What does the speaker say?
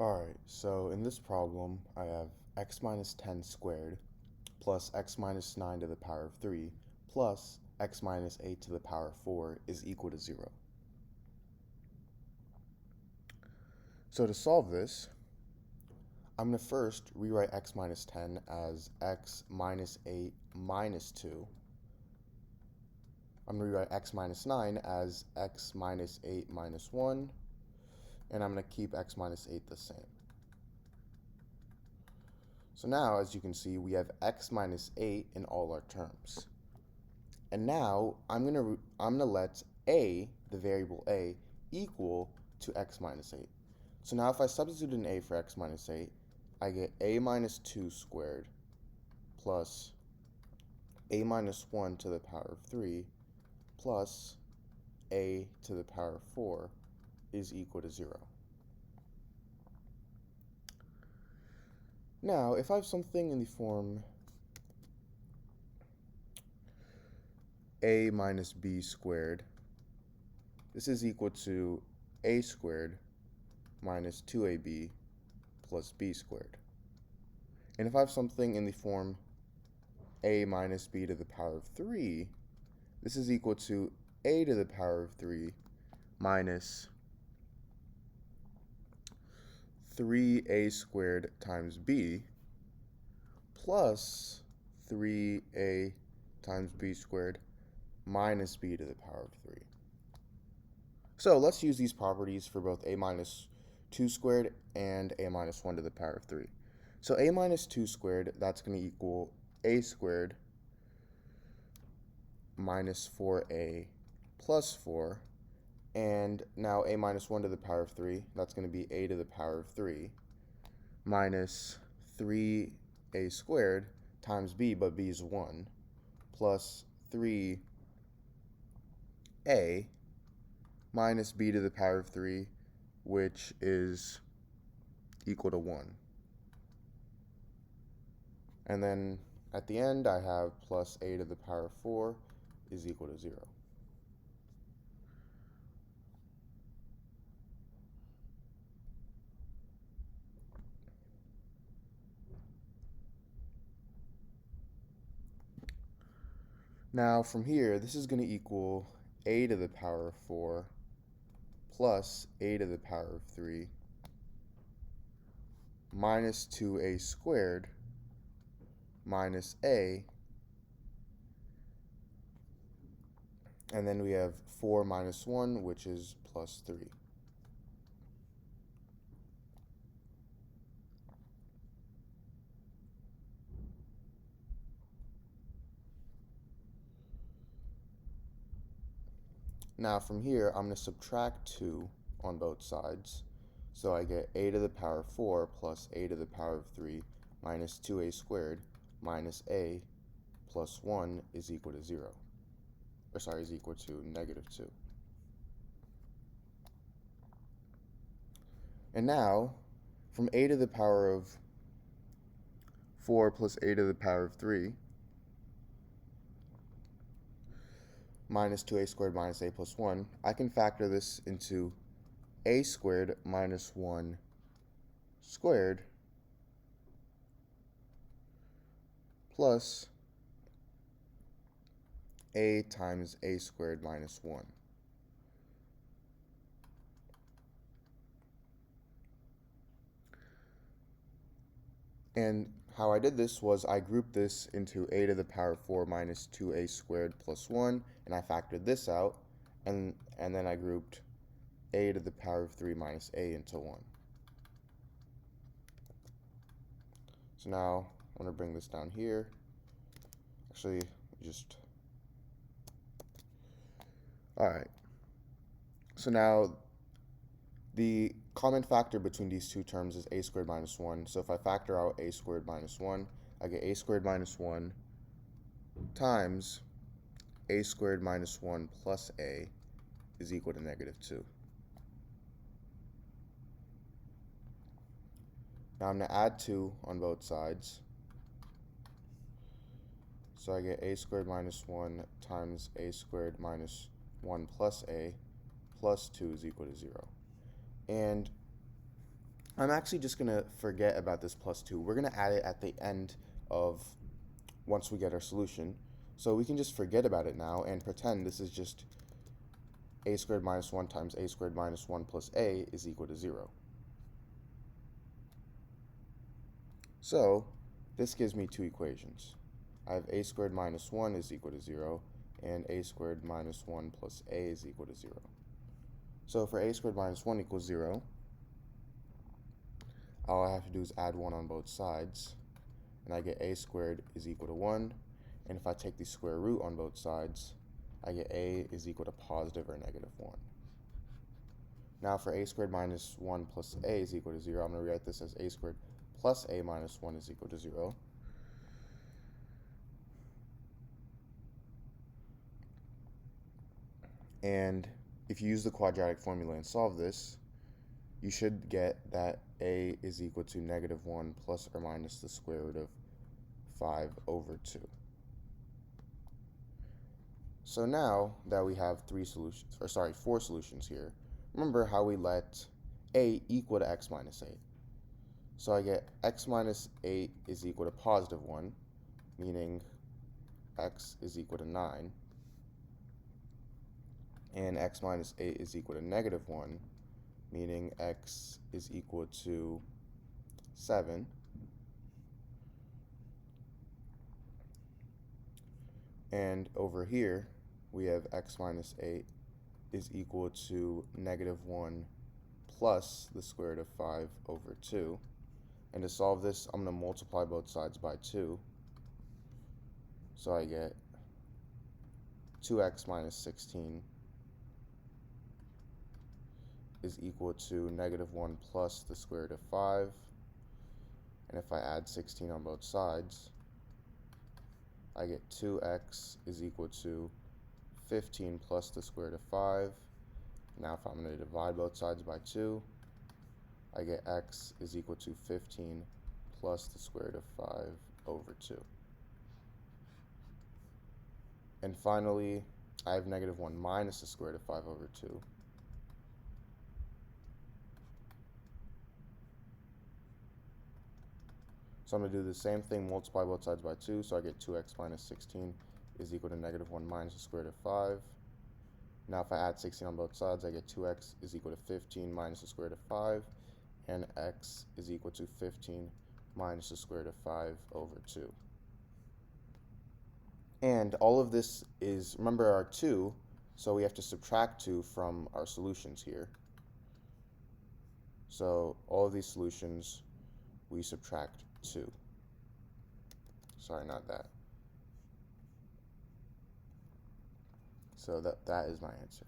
Alright, so in this problem, I have x minus 10 squared plus x minus 9 to the power of 3 plus x minus 8 to the power of 4 is equal to 0. So to solve this, I'm going to first rewrite x minus 10 as x minus 8 minus 2. I'm going to rewrite x minus 9 as x minus 8 minus 1, and I'm going to keep x minus 8 the same. So now, as you can see, we have x minus 8 in all our terms. And now I'm gonna let a, the variable a, equal to x minus 8. So now if I substitute an a for x minus 8, I get a minus 2 squared plus a minus 1 to the power of 3 plus a to the power of 4 is equal to 0. Now, if I have something in the form a minus b squared, this is equal to a squared minus 2ab plus b squared. And if I have something in the form a minus b to the power of 3, this is equal to a to the power of 3 minus 3a squared times b plus 3a times b squared minus b to the power of 3. So let's use these properties for both a minus 2 squared and a minus 1 to the power of 3. So a minus 2 squared, that's going to equal a squared minus 4a plus 4. And now a minus 1 to the power of 3, that's going to be a to the power of 3 minus 3a squared times b, but b is 1, plus 3a minus b to the power of 3, which is equal to 1. And then at the end, I have plus a to the power of 4 is equal to 0. Now from here, this is going to equal a to the power of 4 plus a to the power of 3 minus 2a squared minus a, and then we have 4 minus 1, which is plus 3. Now from here, I'm going to subtract 2 on both sides. So I get a to the power of 4 plus a to the power of 3 minus 2a squared minus a plus 1 is equal to 0. Is equal to negative 2. And now, from a to the power of 4 plus a to the power of 3 minus 2a squared minus a plus 1, I can factor this into a squared minus 1 squared plus a times a squared minus 1. And how I did this was I grouped this into a to the power of 4 minus 2a squared plus 1, and I factored this out, and then I grouped a to the power of 3 minus a into 1. So now I'm going to bring this down here. Actually, alright. So now the common factor between these two terms is a squared minus 1. So if I factor out a squared minus 1, I get a squared minus 1 times a squared minus 1 plus a is equal to negative 2. Now I'm going to add 2 on both sides. So I get a squared minus 1 times a squared minus 1 plus a plus 2 is equal to 0. And I'm actually just going to forget about this plus 2. We're going to add it at the end of once we get our solution. So we can just forget about it now and pretend this is just a squared minus 1 times a squared minus 1 plus a is equal to 0. So this gives me two equations. I have a squared minus 1 is equal to 0, and a squared minus 1 plus a is equal to 0. So for a squared minus 1 equals 0, all I have to do is add 1 on both sides, and I get a squared is equal to 1, and if I take the square root on both sides, I get a is equal to positive or negative 1. Now for a squared minus 1 plus a is equal to 0, I'm going to write this as a squared plus a minus 1 is equal to 0. And if you use the quadratic formula and solve this, you should get that a is equal to negative 1 plus or minus the square root of 5 over 2. So now that we have four solutions here, remember how we let a equal to x minus 8. So I get x minus 8 is equal to positive 1, meaning x is equal to 9. And x minus 8 is equal to negative 1, meaning x is equal to 7. And over here, we have x minus 8 is equal to negative 1 plus the square root of 5 over 2. And to solve this, I'm going to multiply both sides by 2. So I get 2x minus 16 is equal to negative 1 plus the square root of 5. And if I add 16 on both sides, I get 2x is equal to 15 plus the square root of 5. Now if I'm going to divide both sides by 2, I get x is equal to 15 plus the square root of 5 over 2. And finally, I have negative 1 minus the square root of 5 over 2. So I'm going to do the same thing, multiply both sides by 2, so I get 2x minus 16 is equal to negative 1 minus the square root of 5. Now if I add 16 on both sides, I get 2x is equal to 15 minus the square root of 5, and x is equal to 15 minus the square root of 5 over 2. And all of this is, remember, our 2, so we have to subtract 2 from our solutions here. So all of these solutions, we subtract 2. Sorry, not that. So that is my answer.